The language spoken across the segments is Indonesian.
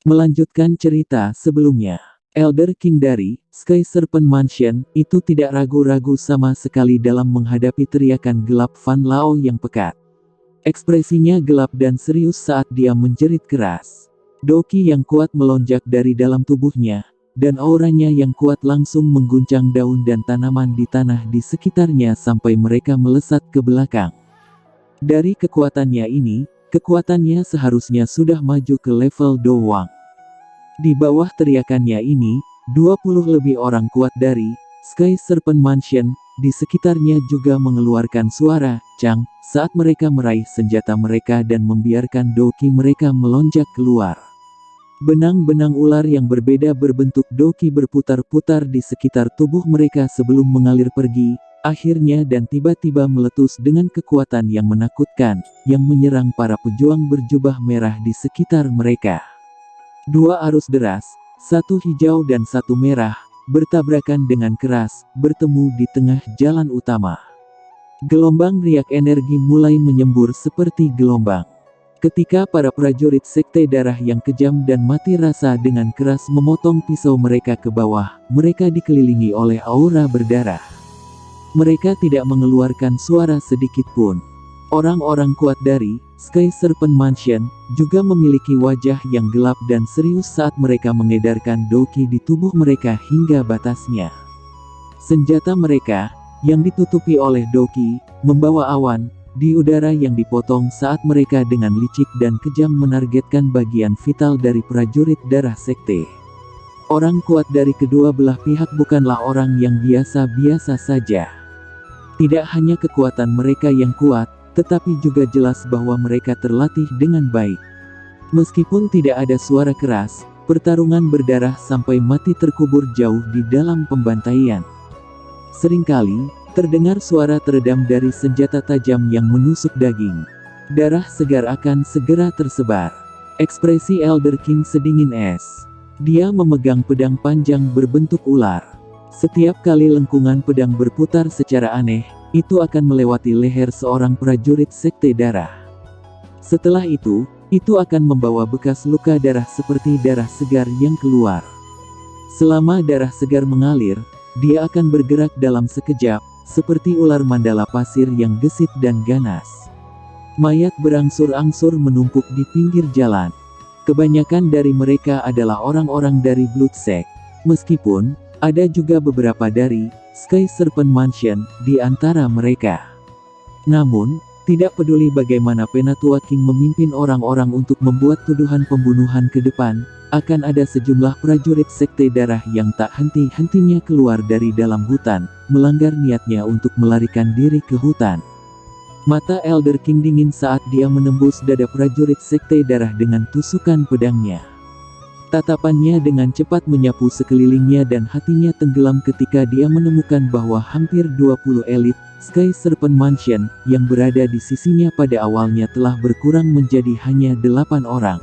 Melanjutkan cerita sebelumnya, Elder King dari Sky Serpent Mansion itu tidak ragu-ragu sama sekali dalam menghadapi teriakan gelap Van Lao yang pekat. Ekspresinya gelap dan serius saat dia menjerit keras. Doki yang kuat melonjak dari dalam tubuhnya, dan auranya yang kuat langsung mengguncang daun dan tanaman di tanah di sekitarnya sampai mereka melesat ke belakang. Dari kekuatannya ini, kekuatannya seharusnya sudah maju ke level Dowang. Di bawah teriakannya ini, 20 lebih orang kuat dari Sky Serpent Mansion di sekitarnya juga mengeluarkan suara "cang" saat mereka meraih senjata mereka dan membiarkan doki mereka melonjak keluar. Benang-benang ular yang berbeda berbentuk doki berputar-putar di sekitar tubuh mereka sebelum mengalir pergi, akhirnya dan tiba-tiba meletus dengan kekuatan yang menakutkan, yang menyerang para pejuang berjubah merah di sekitar mereka. Dua arus deras, satu hijau dan satu merah, bertabrakan dengan keras, bertemu di tengah jalan utama. Gelombang riak energi mulai menyembur seperti gelombang. Ketika para prajurit sekte darah yang kejam dan mati rasa dengan keras memotong pisau mereka ke bawah, mereka dikelilingi oleh aura berdarah. Mereka tidak mengeluarkan suara sedikit pun. Orang-orang kuat dari Sky Serpent Mansion juga memiliki wajah yang gelap dan serius saat mereka mengedarkan doki di tubuh mereka hingga batasnya. Senjata mereka, yang ditutupi oleh doki, membawa awan di udara yang dipotong saat mereka dengan licik dan kejam menargetkan bagian vital dari prajurit darah sekte. Orang kuat dari kedua belah pihak bukanlah orang yang biasa-biasa saja. Tidak hanya kekuatan mereka yang kuat, tetapi juga jelas bahwa mereka terlatih dengan baik. Meskipun tidak ada suara keras, pertarungan berdarah sampai mati terkubur jauh di dalam pembantaian. Seringkali, terdengar suara teredam dari senjata tajam yang menusuk daging. Darah segar akan segera tersebar. Ekspresi Elder King sedingin es. Dia memegang pedang panjang berbentuk ular. Setiap kali lengkungan pedang berputar secara aneh, itu akan melewati leher seorang prajurit sekte darah. Setelah itu akan membawa bekas luka darah seperti darah segar yang keluar. Selama darah segar mengalir, dia akan bergerak dalam sekejap, seperti ular mandala pasir yang gesit dan ganas. Mayat berangsur-angsur menumpuk di pinggir jalan. Kebanyakan dari mereka adalah orang-orang dari Blood Sect. Meskipun, ada juga beberapa dari Sky Serpent Mansion di antara mereka. Namun, tidak peduli bagaimana Penatua King memimpin orang-orang untuk membuat tuduhan pembunuhan ke depan, akan ada sejumlah prajurit sekte darah yang tak henti-hentinya keluar dari dalam hutan, melanggar niatnya untuk melarikan diri ke hutan. Mata Elder King dingin saat dia menembus dada prajurit sekte darah dengan tusukan pedangnya. Tatapannya dengan cepat menyapu sekelilingnya dan hatinya tenggelam ketika dia menemukan bahwa hampir 20 elit Sky Serpent Mansion yang berada di sisinya pada awalnya telah berkurang menjadi hanya 8 orang.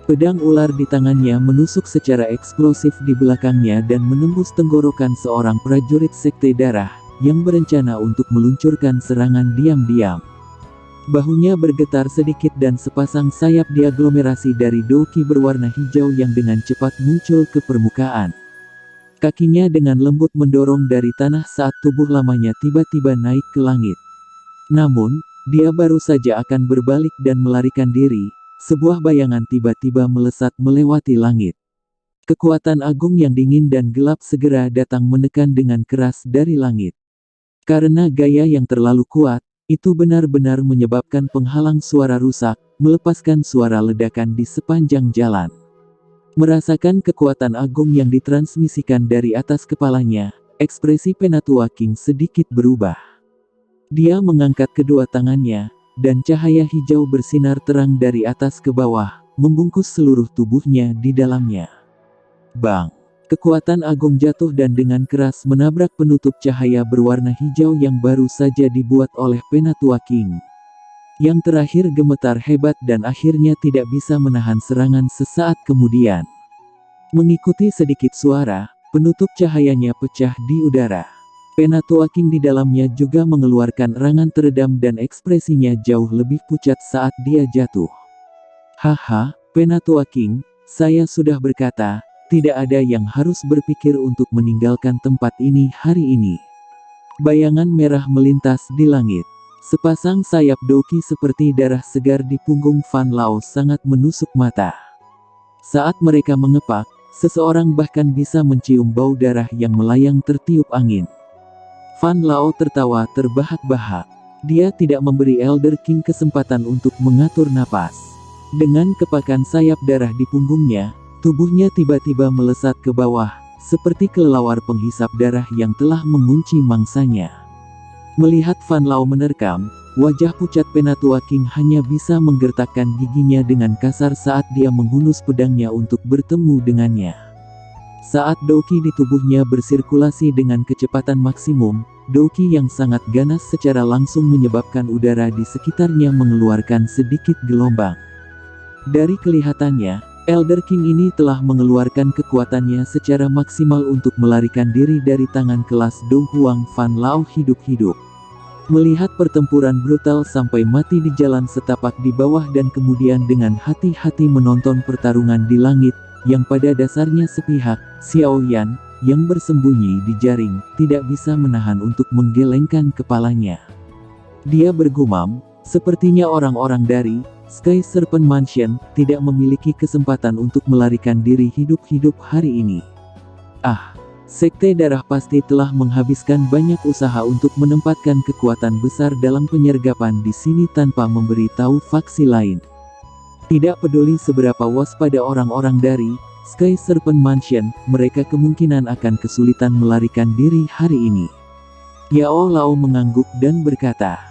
Pedang ular di tangannya menusuk secara eksplosif di belakangnya dan menembus tenggorokan seorang prajurit sekte darah, yang berencana untuk meluncurkan serangan diam-diam. Bahunya bergetar sedikit dan sepasang sayap diaglomerasi dari doki berwarna hijau yang dengan cepat muncul ke permukaan. Kakinya dengan lembut mendorong dari tanah saat tubuh lamanya tiba-tiba naik ke langit. Namun, dia baru saja akan berbalik dan melarikan diri. Sebuah bayangan tiba-tiba melesat melewati langit. Kekuatan agung yang dingin dan gelap segera datang menekan dengan keras dari langit. Karena gaya yang terlalu kuat, itu benar-benar menyebabkan penghalang suara rusak, melepaskan suara ledakan di sepanjang jalan. Merasakan kekuatan agung yang ditransmisikan dari atas kepalanya, ekspresi Penatua King sedikit berubah. Dia mengangkat kedua tangannya, dan cahaya hijau bersinar terang dari atas ke bawah, membungkus seluruh tubuhnya di dalamnya. Bang! Kekuatan agung jatuh dan dengan keras menabrak penutup cahaya berwarna hijau yang baru saja dibuat oleh Penatua King. Yang terakhir gemetar hebat dan akhirnya tidak bisa menahan serangan sesaat kemudian. Mengikuti sedikit suara, penutup cahayanya pecah di udara. Penatua King di dalamnya juga mengeluarkan erangan teredam dan ekspresinya jauh lebih pucat saat dia jatuh. Haha, Penatua King, Saya sudah berkata, tidak ada yang harus berpikir untuk meninggalkan tempat ini hari ini. Bayangan merah melintas di langit. Sepasang sayap Doki seperti darah segar di punggung Fan Lao sangat menusuk mata. Saat mereka mengepak, seseorang bahkan bisa mencium bau darah yang melayang tertiup angin. Fan Lao tertawa terbahak-bahak. Dia tidak memberi Elder King kesempatan untuk mengatur napas. Dengan kepakan sayap darah di punggungnya, tubuhnya tiba-tiba melesat ke bawah, seperti kelelawar penghisap darah yang telah mengunci mangsanya. Melihat Fan Lao menerkam, wajah pucat Penatua King hanya bisa menggertakkan giginya dengan kasar saat dia menghunus pedangnya untuk bertemu dengannya. Saat Doki di tubuhnya bersirkulasi dengan kecepatan maksimum, Doki yang sangat ganas secara langsung menyebabkan udara di sekitarnya mengeluarkan sedikit gelombang. Dari kelihatannya, Elder King ini telah mengeluarkan kekuatannya secara maksimal untuk melarikan diri dari tangan kelas Dong Huang Fan Lao hidup-hidup. Melihat pertempuran brutal sampai mati di jalan setapak di bawah dan kemudian dengan hati-hati menonton pertarungan di langit, yang pada dasarnya sepihak, Xiao Yan, yang bersembunyi di jaring, tidak bisa menahan untuk menggelengkan kepalanya. Dia bergumam, sepertinya orang-orang dari Sky Serpent Mansion tidak memiliki kesempatan untuk melarikan diri hidup-hidup hari ini. Sekte darah pasti telah menghabiskan banyak usaha untuk menempatkan kekuatan besar dalam penyergapan di sini tanpa memberi tahu faksi lain. Tidak peduli seberapa waspada orang-orang dari Sky Serpent Mansion, mereka kemungkinan akan kesulitan melarikan diri hari ini. Yao Lao mengangguk dan berkata,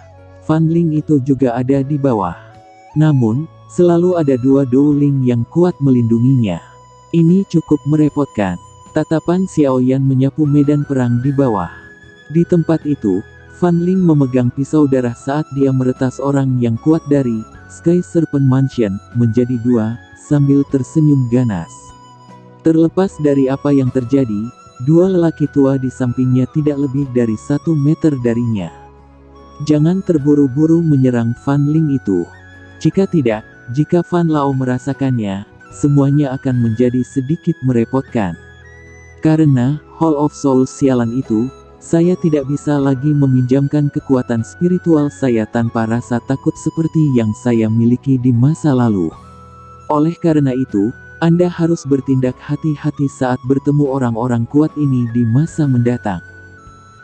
Fan Ling itu juga ada di bawah. Namun, selalu ada dua Dou-Ling yang kuat melindunginya. Ini cukup merepotkan. Tatapan Xiao Yan menyapu medan perang di bawah. Di tempat itu, Fan Ling memegang pisau darah saat dia meretas orang yang kuat dari Sky Serpent Mansion menjadi dua, sambil tersenyum ganas. Terlepas dari apa yang terjadi, dua lelaki tua di sampingnya tidak lebih dari 1 meter darinya. Jangan terburu-buru menyerang Fan Ling itu. Jika tidak, jika Fan Lao merasakannya, semuanya akan menjadi sedikit merepotkan. Karena Hall of Souls sialan itu, saya tidak bisa lagi meminjamkan kekuatan spiritual saya tanpa rasa takut seperti yang saya miliki di masa lalu. Oleh karena itu, Anda harus bertindak hati-hati saat bertemu orang-orang kuat ini di masa mendatang.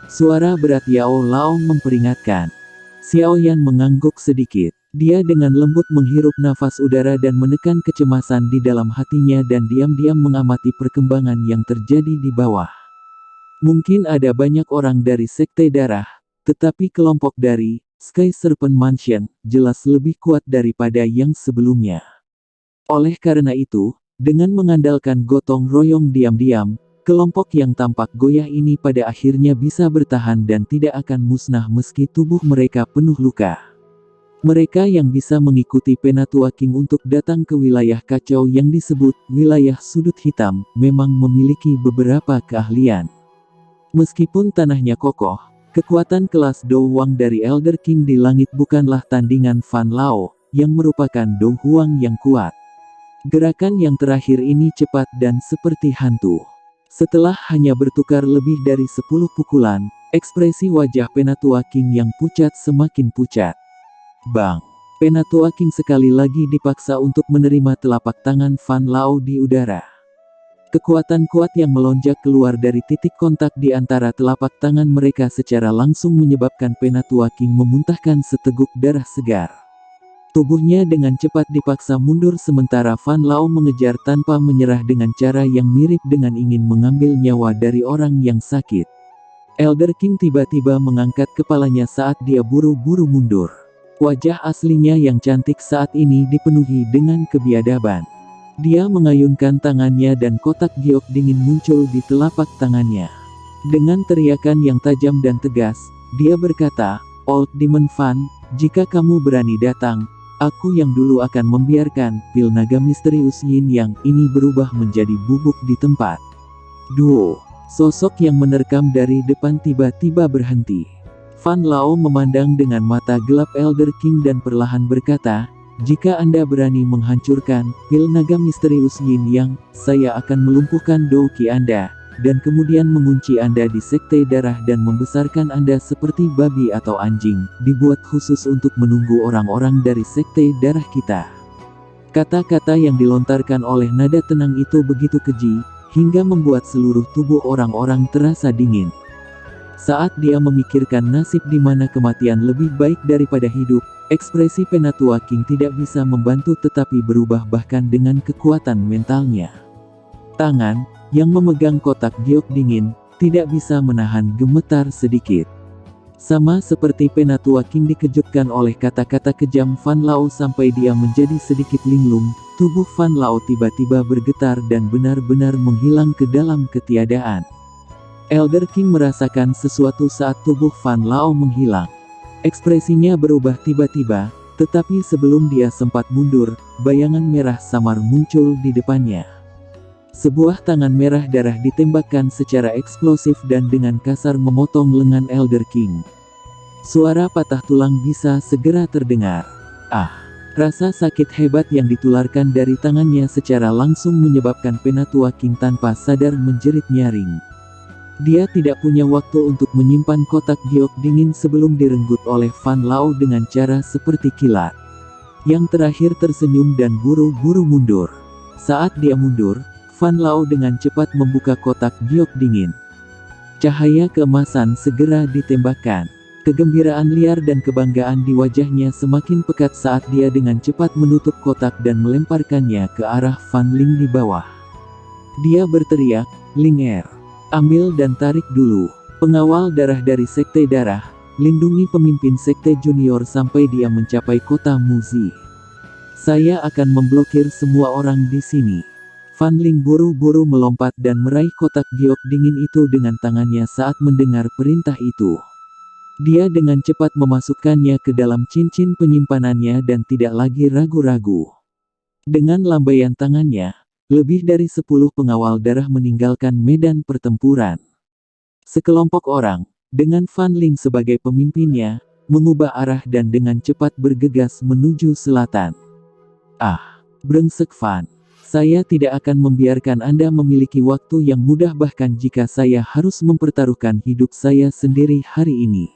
Suara berat Yao Lao memperingatkan. Xiao Yan mengangguk sedikit. Dia dengan lembut menghirup nafas udara dan menekan kecemasan di dalam hatinya dan diam-diam mengamati perkembangan yang terjadi di bawah. Mungkin ada banyak orang dari Sekte Darah, tetapi kelompok dari Sky Serpent Mansion jelas lebih kuat daripada yang sebelumnya. Oleh karena itu, dengan mengandalkan gotong royong diam-diam, kelompok yang tampak goyah ini pada akhirnya bisa bertahan dan tidak akan musnah meski tubuh mereka penuh luka. Mereka yang bisa mengikuti Penatua King untuk datang ke wilayah kacau yang disebut wilayah sudut hitam, memang memiliki beberapa keahlian. Meskipun tanahnya kokoh, kekuatan kelas Dou Huang dari Elder King di langit bukanlah tandingan Fan Lao, yang merupakan Dou Huang yang kuat. Gerakan yang terakhir ini cepat dan seperti hantu. Setelah hanya bertukar lebih dari 10 pukulan, ekspresi wajah Penatua King yang pucat semakin pucat. Bang! Penatua King sekali lagi dipaksa untuk menerima telapak tangan Fan Lao di udara. Kekuatan kuat yang melonjak keluar dari titik kontak di antara telapak tangan mereka secara langsung menyebabkan Penatua King memuntahkan seteguk darah segar. Tubuhnya dengan cepat dipaksa mundur sementara Fan Lao mengejar tanpa menyerah dengan cara yang mirip dengan ingin mengambil nyawa dari orang yang sakit. Elder King tiba-tiba mengangkat kepalanya saat dia buru-buru mundur. Wajah aslinya yang cantik saat ini dipenuhi dengan kebiadaban. Dia mengayunkan tangannya dan kotak giok dingin muncul di telapak tangannya. Dengan teriakan yang tajam dan tegas, dia berkata, Old Demon Fan, jika kamu berani datang, aku yang dulu akan membiarkan pil naga misterius Yin Yang ini berubah menjadi bubuk di tempat. Duo, sosok yang menerkam dari depan tiba-tiba berhenti. Fan Lao memandang dengan mata gelap Elder King dan perlahan berkata, jika Anda berani menghancurkan pil naga misterius Yin Yang, saya akan melumpuhkan Doki Anda, dan kemudian mengunci Anda di sekte darah dan membesarkan Anda seperti babi atau anjing, dibuat khusus untuk menunggu orang-orang dari sekte darah kita. Kata-kata yang dilontarkan oleh nada tenang itu begitu keji, hingga membuat seluruh tubuh orang-orang terasa dingin. Saat dia memikirkan nasib di mana kematian lebih baik daripada hidup, ekspresi Penatua King tidak bisa membantu tetapi berubah bahkan dengan kekuatan mentalnya. Tangan yang memegang kotak giok dingin tidak bisa menahan gemetar sedikit. Sama seperti Penatua King dikejutkan oleh kata-kata kejam Fan Lao sampai dia menjadi sedikit linglung, tubuh Fan Lao tiba-tiba bergetar dan benar-benar menghilang ke dalam ketiadaan. Elder King merasakan sesuatu saat tubuh Fan Lao menghilang. Ekspresinya berubah tiba-tiba, tetapi sebelum dia sempat mundur, bayangan merah samar muncul di depannya. Sebuah tangan merah darah ditembakkan secara eksplosif dan dengan kasar memotong lengan Elder King. Suara patah tulang bisa segera terdengar. Rasa sakit hebat yang ditularkan dari tangannya secara langsung menyebabkan Penatua King tanpa sadar menjerit nyaring. Dia tidak punya waktu untuk menyimpan kotak giok dingin sebelum direnggut oleh Fan Lao dengan cara seperti kilat. Yang terakhir tersenyum dan buru-buru mundur. Saat dia mundur, Fan Lao dengan cepat membuka kotak giok dingin. Cahaya keemasan segera ditembakkan. Kegembiraan liar dan kebanggaan di wajahnya semakin pekat saat dia dengan cepat menutup kotak dan melemparkannya ke arah Fan Ling di bawah. Dia berteriak, "Ling Er, ambil dan tarik dulu. Pengawal darah dari sekte darah, lindungi pemimpin sekte junior sampai dia mencapai kota Muzi. Saya akan memblokir semua orang di sini." Fan Ling buru-buru melompat dan meraih kotak giok dingin itu dengan tangannya saat mendengar perintah itu. Dia dengan cepat memasukkannya ke dalam cincin penyimpanannya dan tidak lagi ragu-ragu. Dengan lambaian tangannya, lebih dari 10 pengawal darah meninggalkan medan pertempuran. Sekelompok orang, dengan Fan Ling sebagai pemimpinnya, mengubah arah dan dengan cepat bergegas menuju selatan. Brengsek Fan. Saya tidak akan membiarkan Anda memiliki waktu yang mudah bahkan jika saya harus mempertaruhkan hidup saya sendiri hari ini.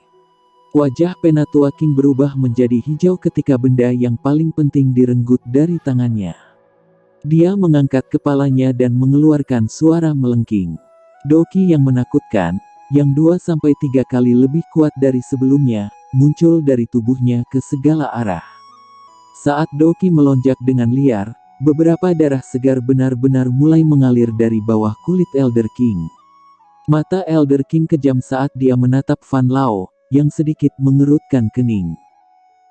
Wajah Penatua King berubah menjadi hijau ketika benda yang paling penting direnggut dari tangannya. Dia mengangkat kepalanya dan mengeluarkan suara melengking. Doki yang menakutkan, yang 2-3 kali lebih kuat dari sebelumnya, muncul dari tubuhnya ke segala arah. Saat Doki melonjak dengan liar, beberapa darah segar benar-benar mulai mengalir dari bawah kulit Elder King. Mata Elder King kejam saat dia menatap Fan Lao, yang sedikit mengerutkan kening.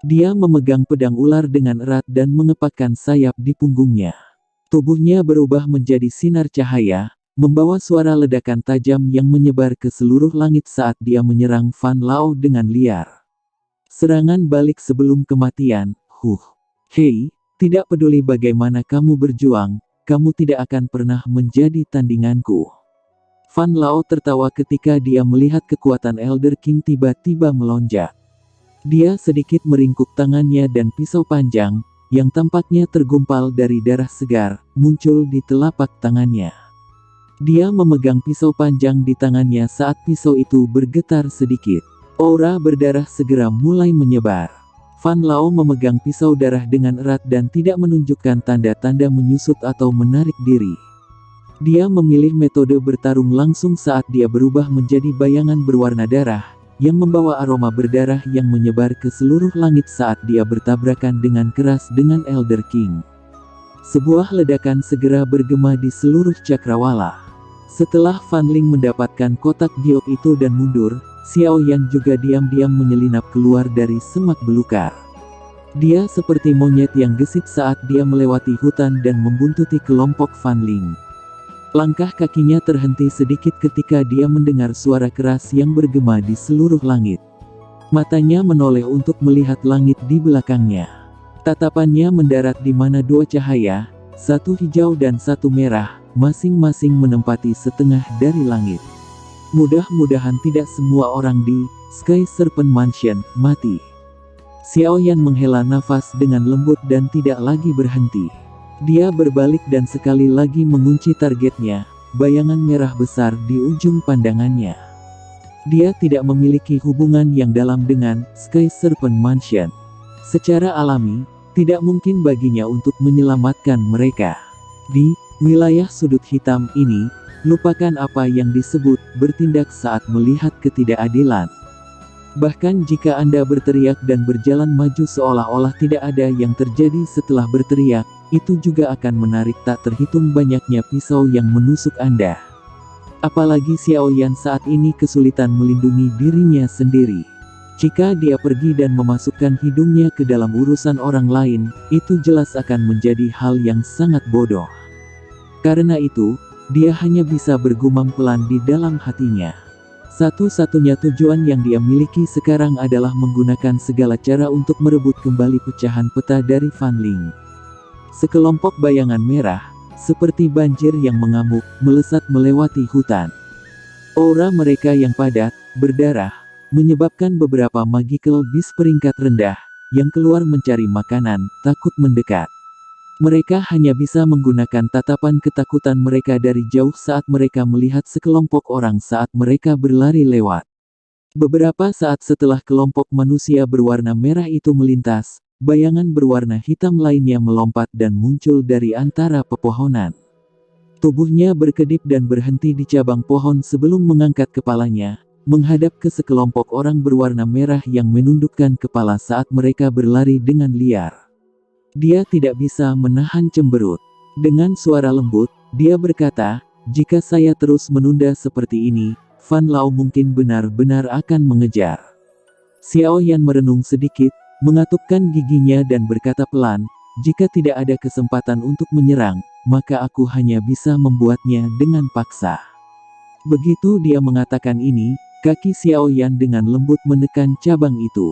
Dia memegang pedang ular dengan erat dan mengepakkan sayap di punggungnya. Tubuhnya berubah menjadi sinar cahaya, membawa suara ledakan tajam yang menyebar ke seluruh langit saat dia menyerang Fan Lao dengan liar. Serangan balik sebelum kematian, Hei, tidak peduli bagaimana kamu berjuang, kamu tidak akan pernah menjadi tandinganku. Fan Lao tertawa ketika dia melihat kekuatan Elder King tiba-tiba melonjak. Dia sedikit meringkuk tangannya dan pisau panjang, yang tampaknya tergumpal dari darah segar, muncul di telapak tangannya. Dia memegang pisau panjang di tangannya saat pisau itu bergetar sedikit. Aura berdarah segera mulai menyebar. Fan Lao memegang pisau darah dengan erat dan tidak menunjukkan tanda-tanda menyusut atau menarik diri. Dia memilih metode bertarung langsung saat dia berubah menjadi bayangan berwarna darah, yang membawa aroma berdarah yang menyebar ke seluruh langit saat dia bertabrakan dengan keras dengan Elder King. Sebuah ledakan segera bergema di seluruh cakrawala. Setelah Fan Ling mendapatkan kotak giok itu dan mundur, Xiao Yan juga diam-diam menyelinap keluar dari semak belukar. Dia seperti monyet yang gesit saat dia melewati hutan dan membuntuti kelompok Fan Ling. Langkah kakinya terhenti sedikit ketika dia mendengar suara keras yang bergema di seluruh langit. Matanya menoleh untuk melihat langit di belakangnya. Tatapannya mendarat di mana dua cahaya, satu hijau dan satu merah, masing-masing menempati setengah dari langit. Mudah-mudahan tidak semua orang di Sky Serpent Mansion mati. Xiaoyan menghela nafas dengan lembut dan tidak lagi berhenti. Dia berbalik dan sekali lagi mengunci targetnya, bayangan merah besar di ujung pandangannya. Dia tidak memiliki hubungan yang dalam dengan Sky Serpent Mansion. Secara alami, tidak mungkin baginya untuk menyelamatkan mereka. Di wilayah sudut hitam ini, lupakan apa yang disebut bertindak saat melihat ketidakadilan. Bahkan jika Anda berteriak dan berjalan maju seolah-olah tidak ada yang terjadi setelah berteriak, itu juga akan menarik tak terhitung banyaknya pisau yang menusuk Anda. Apalagi Xiaoyan saat ini kesulitan melindungi dirinya sendiri. Jika dia pergi dan memasukkan hidungnya ke dalam urusan orang lain, itu jelas akan menjadi hal yang sangat bodoh. Karena itu, dia hanya bisa bergumam pelan di dalam hatinya. Satu-satunya tujuan yang dia miliki sekarang adalah menggunakan segala cara untuk merebut kembali pecahan peta dari Fan Ling. Sekelompok bayangan merah, seperti banjir yang mengamuk, melesat melewati hutan. Aura mereka yang padat, berdarah, menyebabkan beberapa magical beast peringkat rendah, yang keluar mencari makanan, takut mendekat. Mereka hanya bisa menggunakan tatapan ketakutan mereka dari jauh saat mereka melihat sekelompok orang saat mereka berlari lewat. Beberapa saat setelah kelompok manusia berwarna merah itu melintas, bayangan berwarna hitam lainnya melompat dan muncul dari antara pepohonan. Tubuhnya berkedip dan berhenti di cabang pohon sebelum mengangkat kepalanya, menghadap ke sekelompok orang berwarna merah yang menundukkan kepala saat mereka berlari dengan liar. Dia tidak bisa menahan cemberut. Dengan suara lembut, dia berkata, "Jika saya terus menunda seperti ini, Fan Lao mungkin benar-benar akan mengejar." Xiaoyan merenung sedikit, mengatupkan giginya dan berkata pelan, "Jika tidak ada kesempatan untuk menyerang, maka aku hanya bisa membuatnya dengan paksa." Begitu dia mengatakan ini, kaki Xiaoyan dengan lembut menekan cabang itu.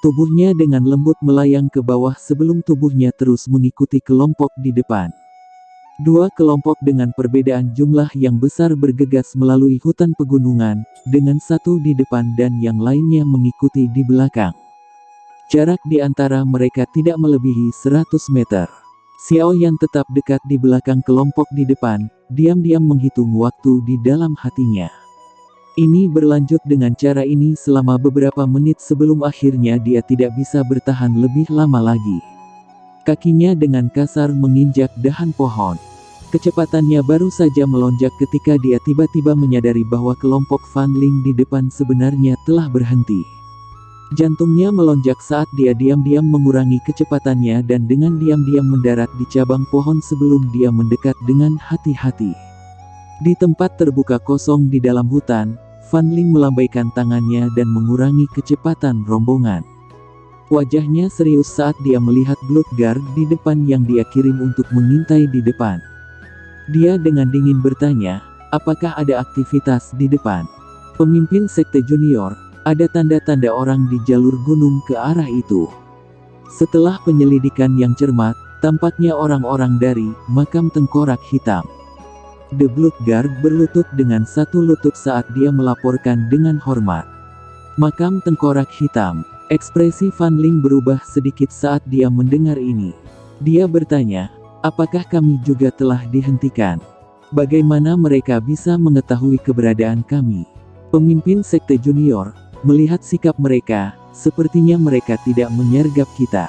Tubuhnya dengan lembut melayang ke bawah sebelum tubuhnya terus mengikuti kelompok di depan. Dua kelompok dengan perbedaan jumlah yang besar bergegas melalui hutan pegunungan, dengan satu di depan dan yang lainnya mengikuti di belakang. Jarak di antara mereka tidak melebihi 100 meter. Xiaoyan tetap dekat di belakang kelompok di depan, diam-diam menghitung waktu di dalam hatinya. Ini berlanjut dengan cara ini selama beberapa menit sebelum akhirnya dia tidak bisa bertahan lebih lama lagi. Kakinya dengan kasar menginjak dahan pohon. Kecepatannya baru saja melonjak ketika dia tiba-tiba menyadari bahwa kelompok Fan Ling di depan sebenarnya telah berhenti. Jantungnya melonjak saat dia diam-diam mengurangi kecepatannya dan dengan diam-diam mendarat di cabang pohon sebelum dia mendekat dengan hati-hati. Di tempat terbuka kosong di dalam hutan, Fan Ling melambaikan tangannya dan mengurangi kecepatan rombongan. Wajahnya serius saat dia melihat Bloodguard di depan yang dia kirim untuk mengintai di depan. Dia dengan dingin bertanya, apakah ada aktivitas di depan? Pemimpin Sekte Junior, ada tanda-tanda orang di jalur gunung ke arah itu. Setelah penyelidikan yang cermat, tampaknya orang-orang dari makam tengkorak hitam. The Bloodguard berlutut dengan satu lutut saat dia melaporkan dengan hormat. Makam tengkorak hitam. Ekspresi Fan Ling berubah sedikit saat dia mendengar ini. Dia bertanya, apakah kami juga telah dihentikan? Bagaimana mereka bisa mengetahui keberadaan kami? Pemimpin Sekte Junior, melihat sikap mereka, sepertinya mereka tidak menyergap kita.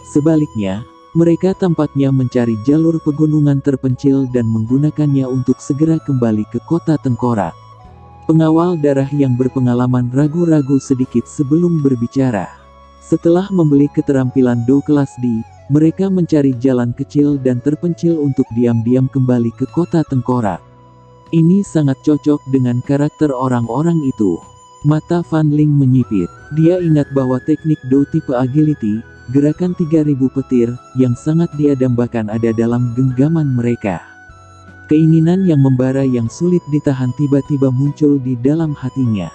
Sebaliknya, mereka tampaknya mencari jalur pegunungan terpencil dan menggunakannya untuk segera kembali ke kota tengkorak. Pengawal darah yang berpengalaman ragu-ragu sedikit sebelum berbicara. Setelah membeli keterampilan Do kelas D, mereka mencari jalan kecil dan terpencil untuk diam-diam kembali ke kota tengkorak. Ini sangat cocok dengan karakter orang-orang itu. Mata Fan Ling menyipit. Dia ingat bahwa teknik Do tipe agility, gerakan 3000 petir, yang sangat dia dambakan ada dalam genggaman mereka. Keinginan yang membara yang sulit ditahan tiba-tiba muncul di dalam hatinya.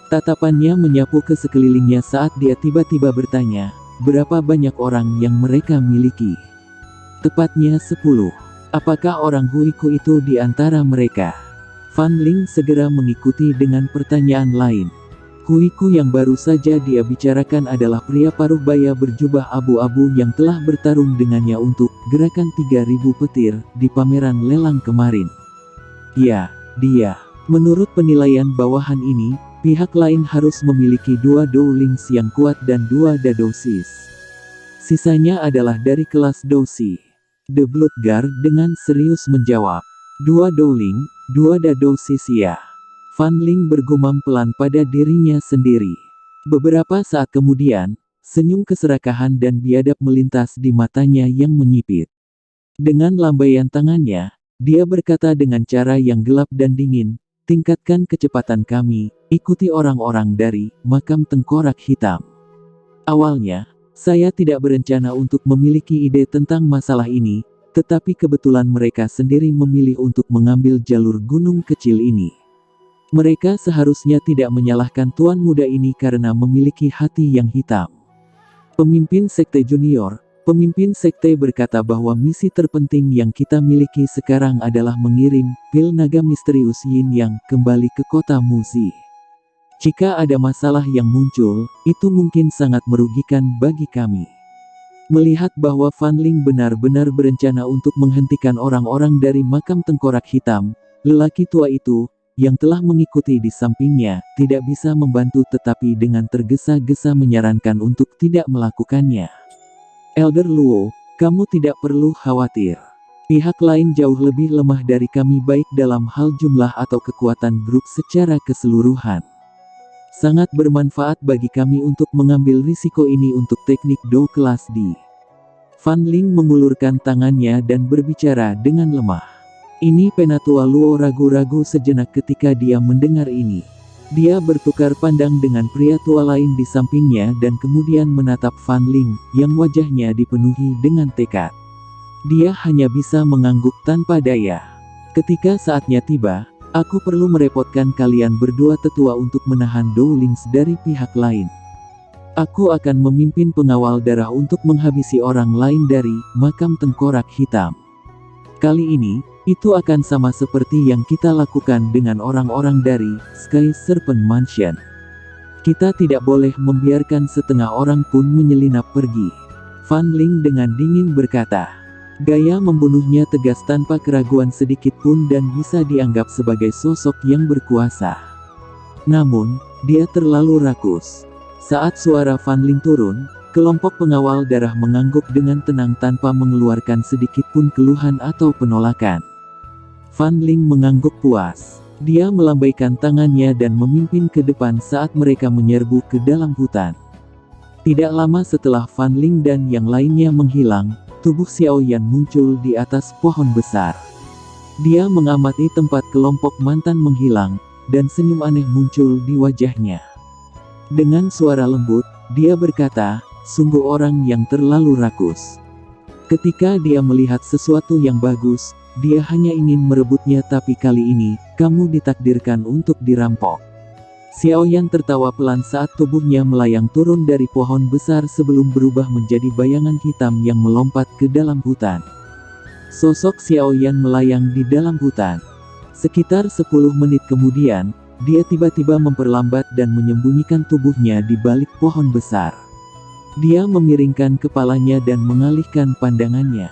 Tatapannya menyapu ke sekelilingnya saat dia tiba-tiba bertanya, berapa banyak orang yang mereka miliki? Tepatnya 10. Apakah orang Huiku itu di antara mereka? Fan Ling segera mengikuti dengan pertanyaan lain. Kuiku yang baru saja dia bicarakan adalah pria paruh baya berjubah abu-abu yang telah bertarung dengannya untuk gerakan 3000 petir di pameran lelang kemarin. Ya, dia. Menurut penilaian bawahan ini, pihak lain harus memiliki 2 Dowlings yang kuat dan 2 Dadosis. Sisanya adalah dari kelas Dosi. The Bloodguard dengan serius menjawab. 2 Dowling, 2 Dadosis ya. Fan Ling bergumam pelan pada dirinya sendiri. Beberapa saat kemudian, senyum keserakahan dan biadab melintas di matanya yang menyipit. Dengan lambaian tangannya, dia berkata dengan cara yang gelap dan dingin, tingkatkan kecepatan kami, ikuti orang-orang dari makam tengkorak hitam. Awalnya, saya tidak berencana untuk memiliki ide tentang masalah ini, tetapi kebetulan mereka sendiri memilih untuk mengambil jalur gunung kecil ini. Mereka seharusnya tidak menyalahkan tuan muda ini karena memiliki hati yang hitam. Pemimpin Sekte Junior, pemimpin Sekte berkata bahwa misi terpenting yang kita miliki sekarang adalah mengirim pil naga misterius Yin Yang kembali ke kota Muzi. Jika ada masalah yang muncul, itu mungkin sangat merugikan bagi kami. Melihat bahwa Fan Ling benar-benar berencana untuk menghentikan orang-orang dari makam tengkorak hitam, lelaki tua itu, yang telah mengikuti di sampingnya, tidak bisa membantu tetapi dengan tergesa-gesa menyarankan untuk tidak melakukannya. Elder Luo, kamu tidak perlu khawatir. Pihak lain jauh lebih lemah dari kami baik dalam hal jumlah atau kekuatan grup secara keseluruhan. Sangat bermanfaat bagi kami untuk mengambil risiko ini untuk teknik Do kelas D. Fan Ling mengulurkan tangannya dan berbicara dengan lemah. Ini Penatua Luo ragu-ragu sejenak ketika dia mendengar ini. Dia bertukar pandang dengan pria tua lain di sampingnya dan kemudian menatap Fan Ling, yang wajahnya dipenuhi dengan tekad. Dia hanya bisa mengangguk tanpa daya. Ketika saatnya tiba, aku perlu merepotkan kalian berdua tetua untuk menahan Dowlings dari pihak lain. Aku akan memimpin pengawal darah untuk menghabisi orang lain dari makam tengkorak hitam. Kali ini, itu akan sama seperti yang kita lakukan dengan orang-orang dari Sky Serpent Mansion. Kita tidak boleh membiarkan setengah orang pun menyelinap pergi. Fan Ling dengan dingin berkata. Gaya membunuhnya tegas tanpa keraguan sedikit pun dan bisa dianggap sebagai sosok yang berkuasa. Namun, dia terlalu rakus. Saat suara Fan Ling turun, kelompok pengawal darah mengangguk dengan tenang tanpa mengeluarkan sedikit pun keluhan atau penolakan. Fan Ling mengangguk puas. Dia melambaikan tangannya dan memimpin ke depan saat mereka menyerbu ke dalam hutan. Tidak lama setelah Fan Ling dan yang lainnya menghilang, tubuh Xiao Yan muncul di atas pohon besar. Dia mengamati tempat kelompok mantan menghilang, dan senyum aneh muncul di wajahnya. Dengan suara lembut, dia berkata, sungguh orang yang terlalu rakus. Ketika dia melihat sesuatu yang bagus, dia hanya ingin merebutnya tapi kali ini, kamu ditakdirkan untuk dirampok. Xiao Yan tertawa pelan saat tubuhnya melayang turun dari pohon besar sebelum berubah menjadi bayangan hitam yang melompat ke dalam hutan. Sosok Xiao Yan melayang di dalam hutan. Sekitar 10 menit kemudian, dia tiba-tiba memperlambat dan menyembunyikan tubuhnya di balik pohon besar. Dia memiringkan kepalanya dan mengalihkan pandangannya.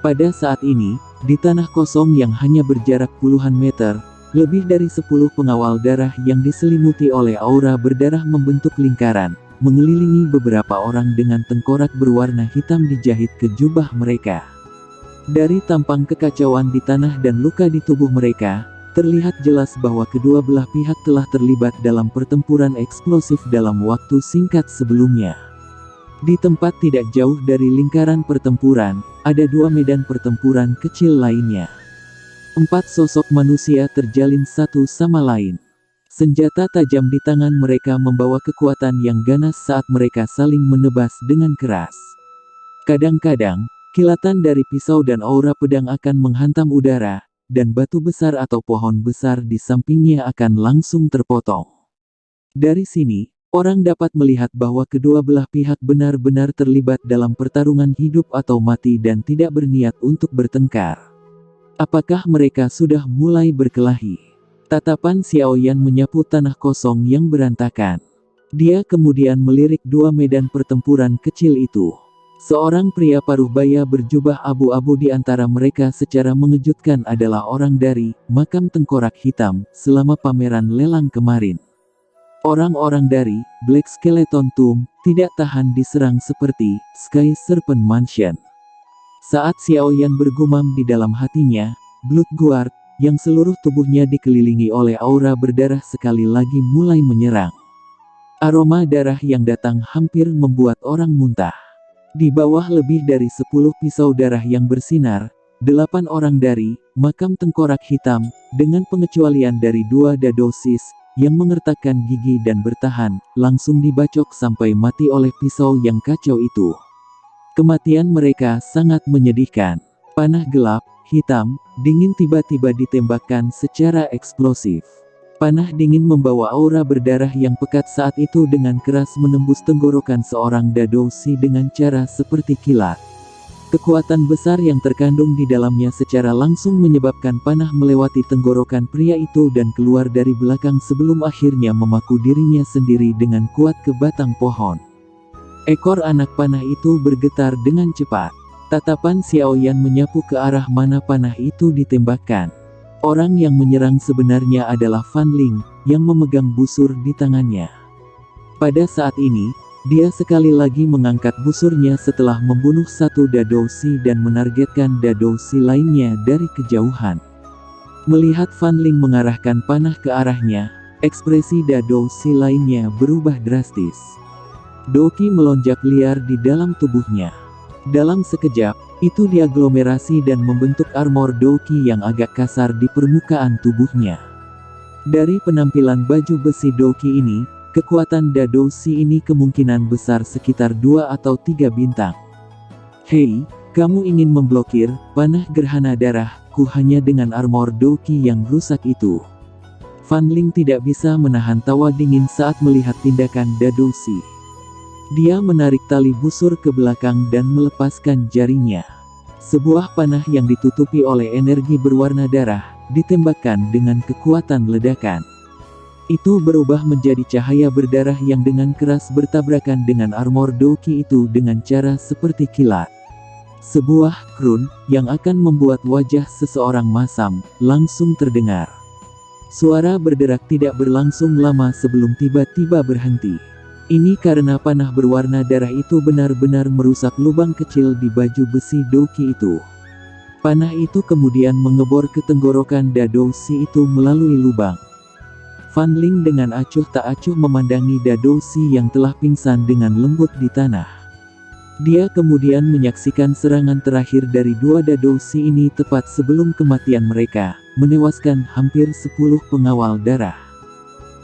Pada saat ini, di tanah kosong yang hanya berjarak puluhan meter, lebih dari 10 pengawal darah yang diselimuti oleh aura berdarah membentuk lingkaran, mengelilingi beberapa orang dengan tengkorak berwarna hitam dijahit ke jubah mereka. Dari tampang kekacauan di tanah dan luka di tubuh mereka, terlihat jelas bahwa kedua belah pihak telah terlibat dalam pertempuran eksplosif dalam waktu singkat sebelumnya. Di tempat tidak jauh dari lingkaran pertempuran, ada 2 medan pertempuran kecil lainnya. 4 sosok manusia terjalin satu sama lain. Senjata tajam di tangan mereka membawa kekuatan yang ganas saat mereka saling menebas dengan keras. Kadang-kadang, kilatan dari pisau dan aura pedang akan menghantam udara, dan batu besar atau pohon besar di sampingnya akan langsung terpotong. Dari sini, orang dapat melihat bahwa kedua belah pihak benar-benar terlibat dalam pertarungan hidup atau mati dan tidak berniat untuk bertengkar. Apakah mereka sudah mulai berkelahi? Tatapan Xiao Yan menyapu tanah kosong yang berantakan. Dia kemudian melirik dua medan pertempuran kecil itu. Seorang pria paruh baya berjubah abu-abu di antara mereka secara mengejutkan adalah orang dari makam tengkorak hitam selama pameran lelang kemarin. Orang-orang dari Black Skeleton Tomb tidak tahan diserang seperti Sky Serpent Mansion. Saat Xiaoyan bergumam di dalam hatinya, Bloodguard, yang seluruh tubuhnya dikelilingi oleh aura berdarah sekali lagi mulai menyerang. Aroma darah yang datang hampir membuat orang muntah. Di bawah lebih dari 10 pisau darah yang bersinar, 8 orang dari makam tengkorak hitam, dengan pengecualian dari 2 dadosis, yang mengertakkan gigi dan bertahan, langsung dibacok sampai mati oleh pisau yang kacau itu. Kematian mereka sangat menyedihkan. Panah gelap, hitam, dingin tiba-tiba ditembakkan secara eksplosif. Panah dingin membawa aura berdarah yang pekat saat itu dengan keras menembus tenggorokan seorang dadosi dengan cara seperti kilat. Kekuatan besar yang terkandung di dalamnya secara langsung menyebabkan panah melewati tenggorokan pria itu dan keluar dari belakang sebelum akhirnya memaku dirinya sendiri dengan kuat ke batang pohon. Ekor anak panah itu bergetar dengan cepat. Tatapan Xiaoyan menyapu ke arah mana panah itu ditembakkan. Orang yang menyerang sebenarnya adalah Fan Ling, yang memegang busur di tangannya. Pada saat ini, dia sekali lagi mengangkat busurnya setelah membunuh satu dadosi dan menargetkan dadosi lainnya dari kejauhan. Melihat Fan Ling mengarahkan panah ke arahnya, ekspresi dadosi lainnya berubah drastis. Doki melonjak liar di dalam tubuhnya. Dalam sekejap, itu diaglomerasi dan membentuk armor Doki yang agak kasar di permukaan tubuhnya. Dari penampilan baju besi Doki ini, kekuatan dadosi ini kemungkinan besar sekitar 2 atau 3 bintang. Hei, kamu ingin memblokir panah gerhana darahku hanya dengan armor Doki yang rusak itu. Fan Ling tidak bisa menahan tawa dingin saat melihat tindakan dadosi. Dia menarik tali busur ke belakang dan melepaskan jarinya. Sebuah panah yang ditutupi oleh energi berwarna darah, ditembakkan dengan kekuatan ledakan. Itu berubah menjadi cahaya berdarah yang dengan keras bertabrakan dengan armor Doki itu dengan cara seperti kilat. Sebuah krun, yang akan membuat wajah seseorang masam, langsung terdengar. Suara berderak tidak berlangsung lama sebelum tiba-tiba berhenti. Ini karena panah berwarna darah itu benar-benar merusak lubang kecil di baju besi Doki itu. Panah itu kemudian mengebor ke tenggorokan dadosi itu melalui lubang. Fan Ling dengan acuh tak acuh memandangi dadosi yang telah pingsan dengan lembut di tanah. Dia kemudian menyaksikan serangan terakhir dari 2 dadosi ini tepat sebelum kematian mereka, menewaskan hampir 10 pengawal darah.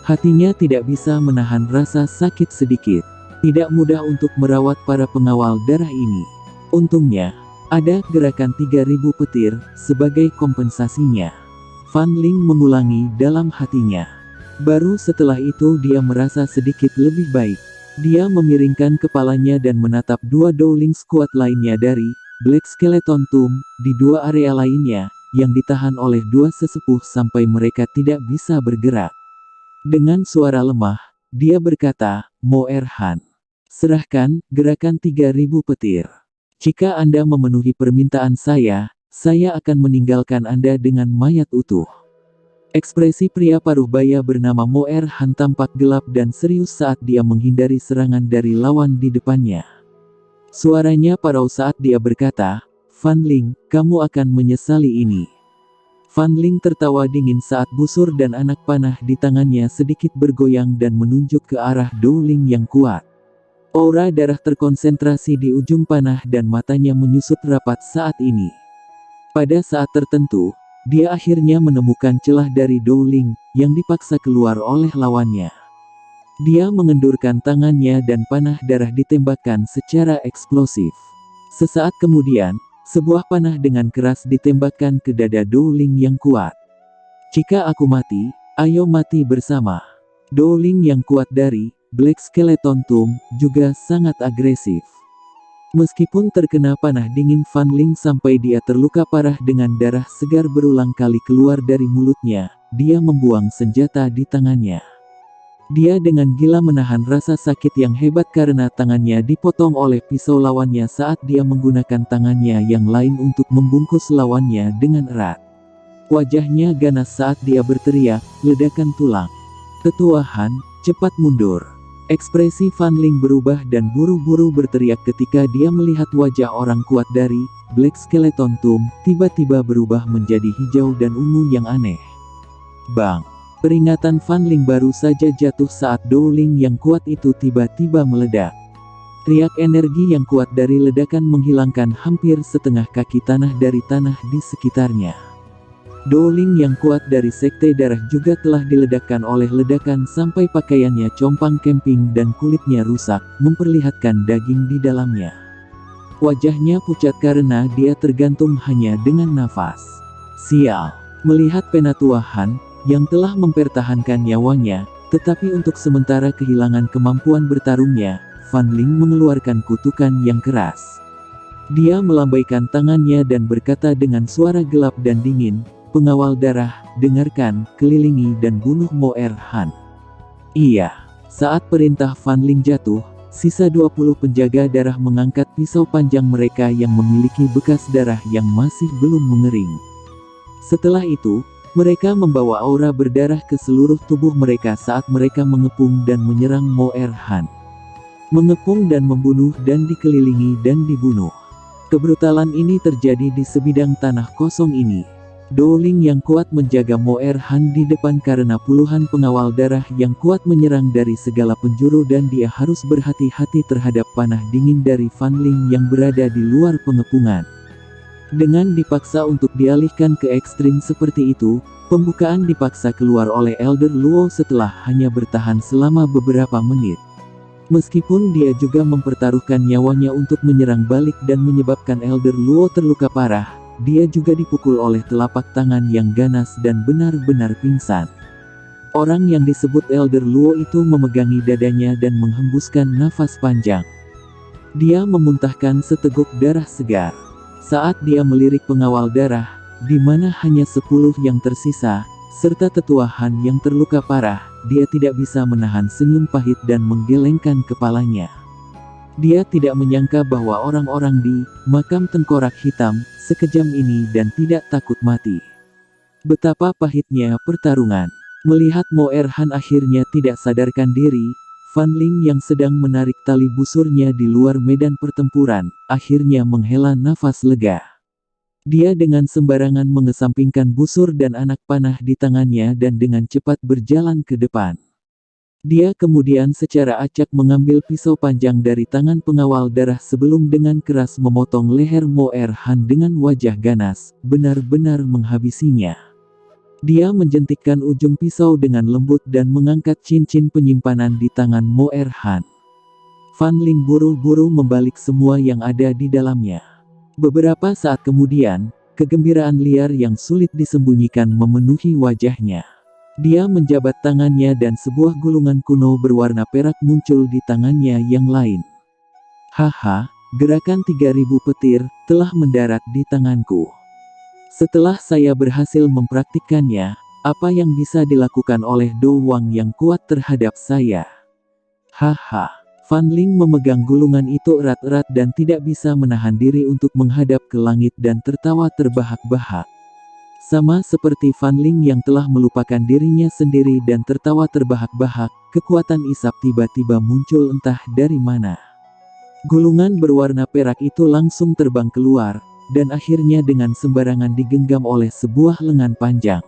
Hatinya tidak bisa menahan rasa sakit sedikit. Tidak mudah untuk merawat para pengawal darah ini. Untungnya, ada gerakan 3000 petir, sebagai kompensasinya. Fan Ling mengulangi dalam hatinya. Baru setelah itu dia merasa sedikit lebih baik. Dia memiringkan kepalanya dan menatap 2 Dowling Squad lainnya dari Black Skeleton Tomb, di 2 area lainnya, yang ditahan oleh 2 sesepuh sampai mereka tidak bisa bergerak. Dengan suara lemah, dia berkata, Mo Erhan, serahkan gerakan 3000 petir. Jika Anda memenuhi permintaan saya akan meninggalkan Anda dengan mayat utuh. Ekspresi pria paruh baya bernama Mo Erhan tampak gelap dan serius saat dia menghindari serangan dari lawan di depannya. Suaranya parau saat dia berkata, Fan Ling, kamu akan menyesali ini. Fan Ling tertawa dingin saat busur dan anak panah di tangannya sedikit bergoyang dan menunjuk ke arah Dowling yang kuat. Aura darah terkonsentrasi di ujung panah dan matanya menyusut rapat saat ini. Pada saat tertentu, dia akhirnya menemukan celah dari Dowling, yang dipaksa keluar oleh lawannya. Dia mengendurkan tangannya dan panah darah ditembakkan secara eksplosif. Sesaat kemudian, sebuah panah dengan keras ditembakkan ke dada Dowling yang kuat. Jika aku mati, ayo mati bersama. Dowling yang kuat dari Black Skeleton Tomb juga sangat agresif. Meskipun terkena panah dingin Fan Ling sampai dia terluka parah dengan darah segar berulang kali keluar dari mulutnya, dia membuang senjata di tangannya. Dia dengan gila menahan rasa sakit yang hebat karena tangannya dipotong oleh pisau lawannya saat dia menggunakan tangannya yang lain untuk membungkus lawannya dengan erat. Wajahnya ganas saat dia berteriak, "Ledakan tulang. Tetua Han, cepat mundur." Ekspresi Fan Ling berubah dan buru-buru berteriak ketika dia melihat wajah orang kuat dari Black Skeleton Tomb tiba-tiba berubah menjadi hijau dan ungu yang aneh. Bang! Peringatan Fan Ling baru saja jatuh saat Dou Ling yang kuat itu tiba-tiba meledak. Riak energi yang kuat dari ledakan menghilangkan hampir setengah kaki tanah dari tanah di sekitarnya. Dou Ling yang kuat dari Sekte Darah juga telah diledakkan oleh ledakan sampai pakaiannya compang camping dan kulitnya rusak, memperlihatkan daging di dalamnya. Wajahnya pucat karena dia tergantung hanya dengan nafas. Sial! Melihat Penatua Han, yang telah mempertahankan nyawanya, tetapi untuk sementara kehilangan kemampuan bertarungnya, Fan Ling mengeluarkan kutukan yang keras. Dia melambaikan tangannya dan berkata dengan suara gelap dan dingin, "Pengawal darah, dengarkan, kelilingi dan bunuh Moer Han." Iya. Saat perintah Fan Ling jatuh, sisa 20 penjaga darah mengangkat pisau panjang mereka yang memiliki bekas darah yang masih belum mengering. Setelah itu, mereka membawa aura berdarah ke seluruh tubuh mereka saat mereka mengepung dan menyerang Moer Han. Mengepung dan membunuh dan dikelilingi dan dibunuh. Kebrutalan ini terjadi di sebidang tanah kosong ini. Dou Ling yang kuat menjaga Moer Han di depan karena puluhan pengawal darah yang kuat menyerang dari segala penjuru dan dia harus berhati-hati terhadap panah dingin dari Fan Ling yang berada di luar pengepungan. Dengan dipaksa untuk dialihkan ke ekstrim seperti itu, pembukaan dipaksa keluar oleh Elder Luo setelah hanya bertahan selama beberapa menit. Meskipun dia juga mempertaruhkan nyawanya untuk menyerang balik dan menyebabkan Elder Luo terluka parah, dia juga dipukul oleh telapak tangan yang ganas dan benar-benar pingsan. Orang yang disebut Elder Luo itu memegangi dadanya dan menghembuskan nafas panjang. Dia memuntahkan seteguk darah segar. Saat dia melirik pengawal darah, di mana hanya 10 yang tersisa, serta Tetua Han yang terluka parah, dia tidak bisa menahan senyum pahit dan menggelengkan kepalanya. Dia tidak menyangka bahwa orang-orang di makam tengkorak hitam sekejam ini dan tidak takut mati. Betapa pahitnya pertarungan. Melihat Moer Han akhirnya tidak sadarkan diri, Fan Ling yang sedang menarik tali busurnya di luar medan pertempuran, akhirnya menghela nafas lega. Dia dengan sembarangan mengesampingkan busur dan anak panah di tangannya dan dengan cepat berjalan ke depan. Dia kemudian secara acak mengambil pisau panjang dari tangan pengawal darah sebelum dengan keras memotong leher Moer Han dengan wajah ganas, benar-benar menghabisinya. Dia menjentikkan ujung pisau dengan lembut dan mengangkat cincin penyimpanan di tangan Moer Han. Fan Ling buru-buru membalik semua yang ada di dalamnya. Beberapa saat kemudian, kegembiraan liar yang sulit disembunyikan memenuhi wajahnya. Dia menjabat tangannya dan sebuah gulungan kuno berwarna perak muncul di tangannya yang lain. Haha, gerakan 3000 petir telah mendarat di tanganku. Setelah saya berhasil mempraktikkannya, apa yang bisa dilakukan oleh Dou Wang yang kuat terhadap saya? Haha. Fan Ling memegang gulungan itu erat-erat dan tidak bisa menahan diri untuk menghadap ke langit dan tertawa terbahak-bahak. Sama seperti Fan Ling yang telah melupakan dirinya sendiri dan tertawa terbahak-bahak, kekuatan isap tiba-tiba muncul entah dari mana. Gulungan berwarna perak itu langsung terbang keluar, dan akhirnya dengan sembarangan digenggam oleh sebuah lengan panjang.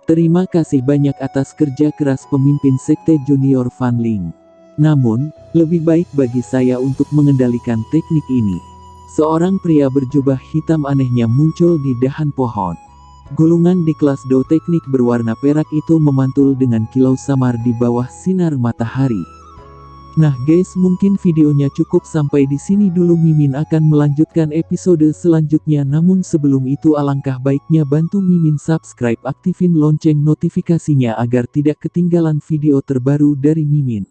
Terima kasih banyak atas kerja keras pemimpin Sekte Junior Fan Ling. Namun, lebih baik bagi saya untuk mengendalikan teknik ini. Seorang pria berjubah hitam anehnya muncul di dahan pohon. Gulungan di kelas Do teknik berwarna perak itu memantul dengan kilau samar di bawah sinar matahari. Nah guys, mungkin videonya cukup sampai di sini dulu. Mimin akan melanjutkan episode selanjutnya, namun sebelum itu alangkah baiknya bantu Mimin subscribe, aktifin lonceng notifikasinya agar tidak ketinggalan video terbaru dari Mimin.